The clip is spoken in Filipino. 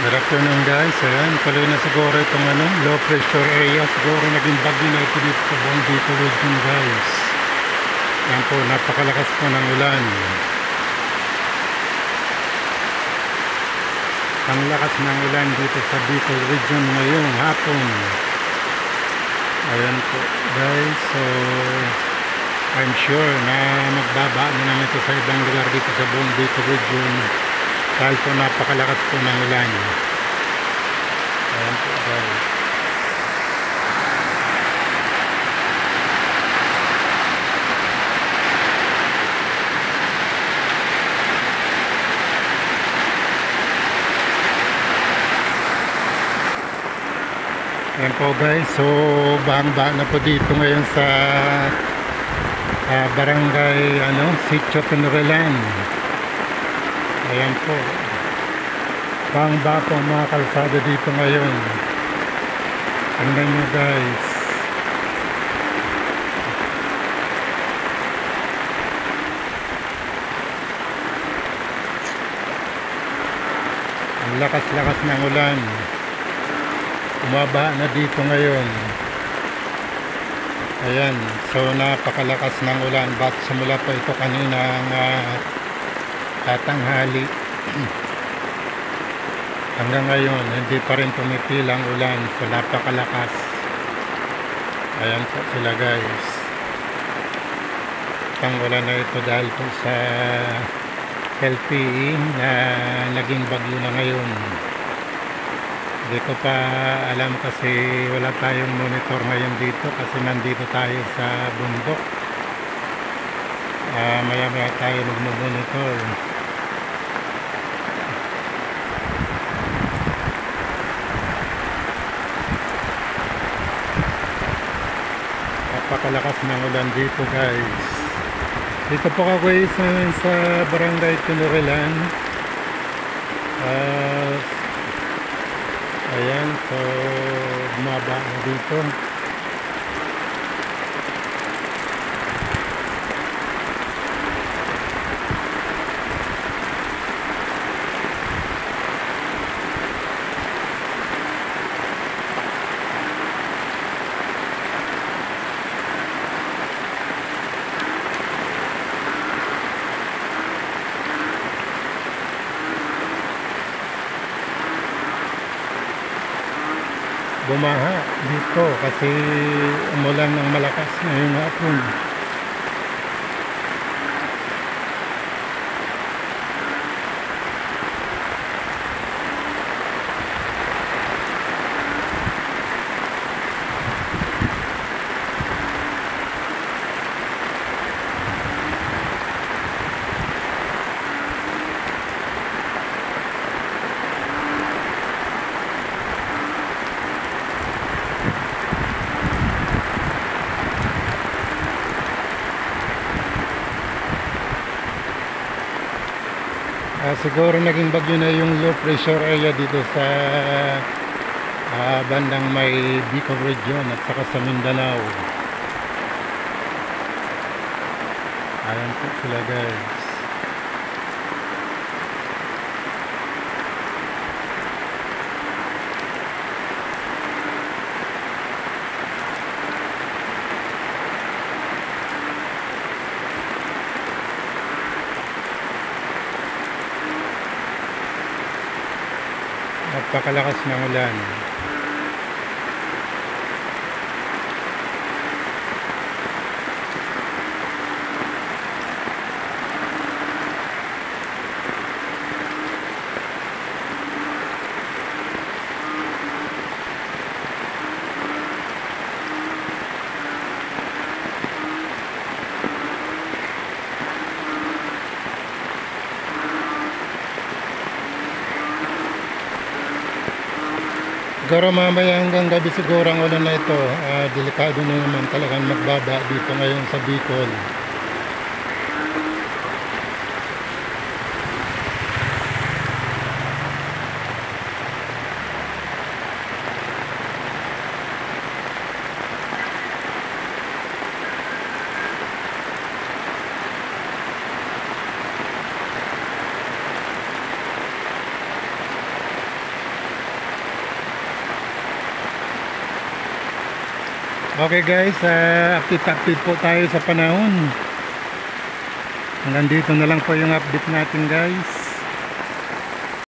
Good afternoon guys, ayan, tuloy na siguro itong low pressure area, siguro naging bagyo na ito dito sa buong Bicol region guys. Ayan po, napakalakas po ng ulan. Ang lakas ng ulan dito sa Bicol region ngayong hapon. Ayan po guys, so I'm sure na magbaba na naman ito sa ibang lugar dito sa buong Bicol region. Dahil po napakalakas po ng ulan. Ayan po guys. Ayan po guys. So bahang-bahang na po dito ngayon sa barangay Sitio Penurilan. Ayan po, bang-ba po mga kalsada dito ngayon. Tingnan nyo guys. Ang lakas-lakas ng ulan. Umaba na dito ngayon. Ayan, so napakalakas ng ulan. Ba't simula pa ito kaninang tanghali hanggang ngayon hindi pa rin tumipil ang ulan, so napakalakas. Ayan po sila guys, ang ulan na ito dahil po sa LPE na naging bagyo na ngayon. Hindi ko pa alam kasi wala tayong monitor ngayon dito kasi nandito tayo sa bundok. Maya maya tayo magmumonitor. Napakalakas ng ulan dito guys. Dito po ako sa barangay Penurilan. Ayan, so bumaba na dito. Bumaha dito kasi umulan ng malakas ngayong hapon. Siguro naging bagyo na yung low pressure area dito sa bandang may Bicol region at saka sa Mindanao. Ayan po sila guys. Napakalakas ng ulan. Siguro mamaya hanggang gabi siguro ang ulan na ito. Delikado na naman talagang magbaba dito ngayon sa Bicol. Okay guys, update po tayo sa panahon. Hanggang dito na lang po yung update natin guys.